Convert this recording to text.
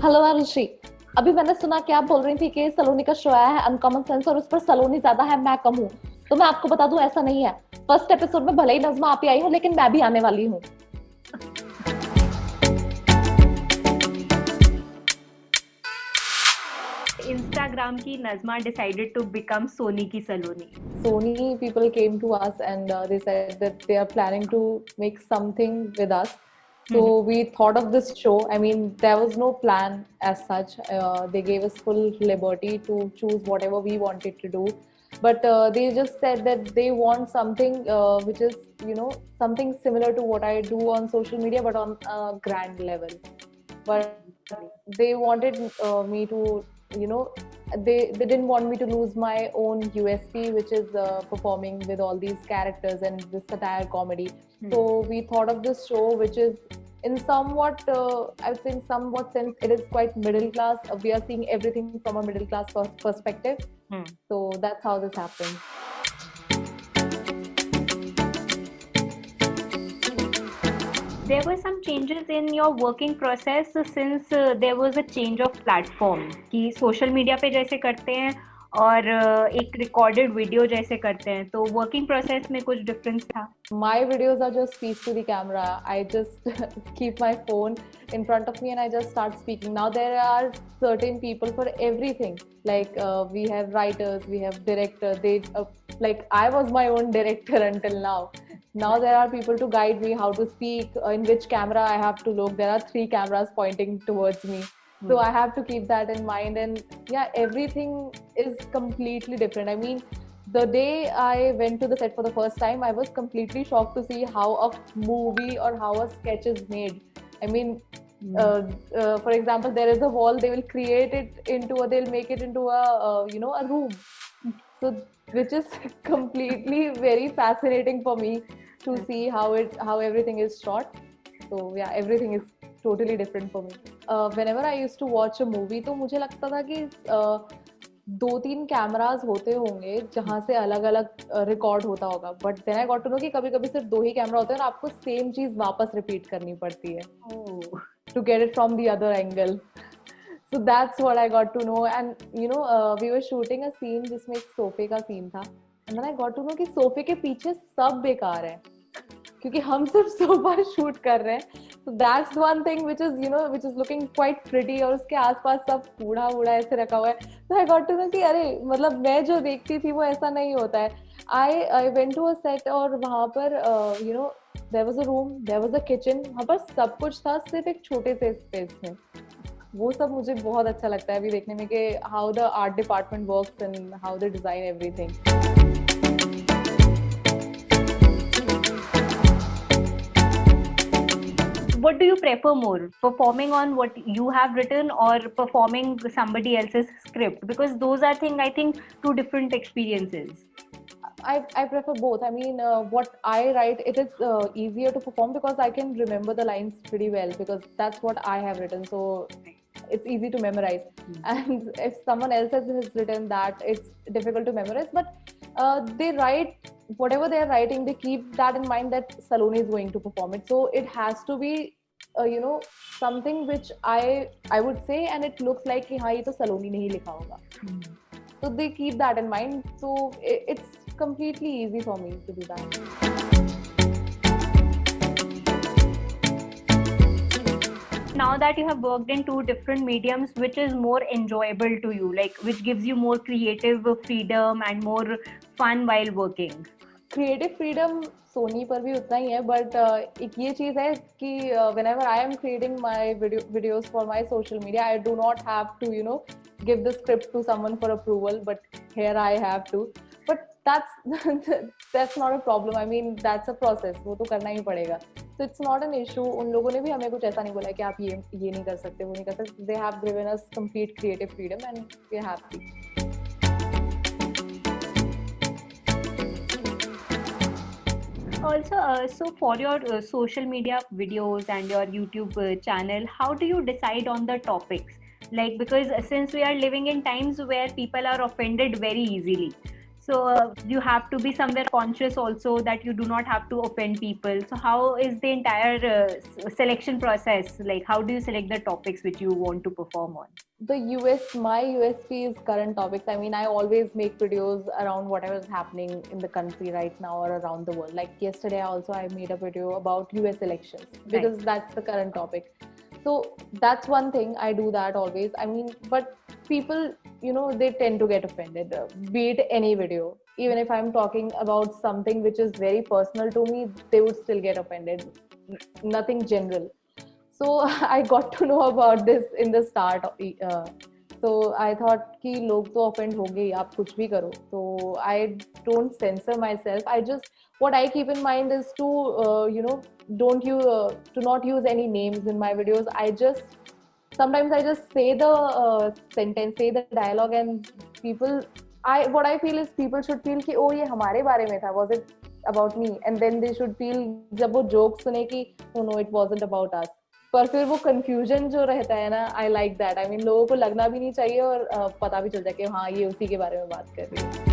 Hello Arushi. अभी मैंने सुना कि आप बोल रही थी कि सलोनी का शो आया है अनकॉमन सेंस और उस पर सलोनी ज्यादा है, मैं कम हूँ। तो मैं आपको बता दूं, ऐसा नहीं है। फर्स्ट एपिसोड में भले ही नज़्मा आप ही आई हो, लेकिन मैं भी आने वाली हूँ। इंस्टाग्राम की Najma decided to become Soni की सलोनी. Sony people came to us and they said that they are planning to make something with us. So we thought of this show. I mean, there was no plan as such. They gave us full liberty to choose whatever we wanted to do. But they just said that they want something which is, something similar to what I do on social media, but on a grand level. But they wanted me to, you know, they didn't want me to lose my own USP, which is performing with all these characters and this satire comedy. So we thought of this show, which is in somewhat, I would say in somewhat sense, it is quite middle class. We are seeing everything from a middle class perspective. So that's how this happened. There were some changes in your working process since there was a change of platform कि social media पे जैसे करते हैं और एक recorded video जैसे करते हैं, तो working process में कुछ difference था? My videos are just speech to the camera. I just keep my phone in front of me and I just start speaking. Now there are certain people for everything. Like we have writers, we have director. Like I was my own director until now. Now there are people to guide me how to speak, in which camera I have to look. There are 3 cameras pointing towards me. So I have to keep that in mind. And yeah, everything is completely different. I mean, the day I went to the set for the first time, I was completely shocked to see how a movie or how a sketch is made. I mean, for example, there is a wall, they will create it into, or they'll make it into a room. So, which is completely very fascinating for me to see how everything is shot. So yeah, everything is totally different for me. Whenever I used to watch a movie, तो मुझे लगता था कि 2-3 cameras होते होंगे जहाँ से अलग अलग रिकॉर्ड होता होगा, but then I got to know कि कभी कभी सिर्फ 2 ही कैमरा होते हैं और आपको सेम चीज वापस रिपीट करनी पड़ती है to get it from the other angle. So that's what I got to know. And we were shooting a scene जिसमें एक सोफे का सीन था, and then I got to know कि सोफे के पीछे सब बेकार है क्योंकि हम सिर्फ सोफा शूट कर रहे हैं. So that's one thing which is looking quite pretty, और उसके आसपास सब कूड़ा वूड़ा ऐसे रखा हुआ है. So I got to know कि अरे मतलब मैं जो देखती थी वो ऐसा नहीं होता है. I went to a set और वहाँ पर there was a room, there was a kitchen. वहाँ पर सब कुछ था सिर्फ एक छोटे से स्पेस में. वो सब मुझे बहुत अच्छा लगता है अभी देखने में कि how the art department works and how they design everything. What do you prefer more, performing on what you have written or performing somebody else's script? Because those are I think two different experiences. I prefer both. I mean, what I write, it is easier to perform because I can remember the lines pretty well because that's what I have written. So it's easy to memorize. And if someone else has written that, it's difficult to memorize. But they write whatever they are writing, they keep that in mind that Saloni is going to perform it. So it has to be something which I would say, and it looks like कि हाँ ये तो Saloni ने ही लिखा होगा. So they keep that in mind. So it's completely easy for me to do that. Now that you have worked in two different mediums, which is more enjoyable to you, like which gives you more creative freedom and more fun while working? Creative freedom Sony पर भी उतना ही है, but एक ये चीज़ है कि whenever I am creating my videos for my social media, I do not have to give the script to someone for approval, but here I have to. But that's not a problem. I mean, that's a process. वो तो करना ही पड़ेगा. So it's not an issue. उन लोगों ने भी हमें कुछ ऐसा नहीं बोला कि आप ये नहीं कर सकते, वो नहीं कर सकते. They have given us complete creative freedom and we're happy. Also, so for your social media videos and your YouTube channel, how do you decide on the topics? Like, because since we are living in times where people are offended very easily, So you have to be somewhere conscious also that you do not have to offend people. So how is the entire selection process? Like, how do you select the topics which you want to perform on? My USP is current topics. I mean, I always make videos around whatever is happening in the country right now or around the world. Like yesterday also I made a video about US elections because that's the current topic. So that's one thing, I do that always. I mean, but people, they tend to get offended, be it any video. Even if I'm talking about something which is very personal to me, they would still get offended. Nothing general. So I got to know about this in the start. So I thought कि लोग तो offend होंगे ही, आप कुछ भी करो. So I don't censor myself. What I keep in mind is to to not use any names in my videos. Sometimes I just say the sentence, say the dialogue, and what I feel is people should feel कि oh ये हमारे बारे में था, was it about me? And then they should feel जब वो joke सुने कि oh no, it wasn't about us. पर फिर वो कंफ्यूजन जो रहता है ना, I like that. I mean, लोगों को लगना भी नहीं चाहिए और पता भी चल जाए कि हाँ ये उसी के बारे में बात कर रही है.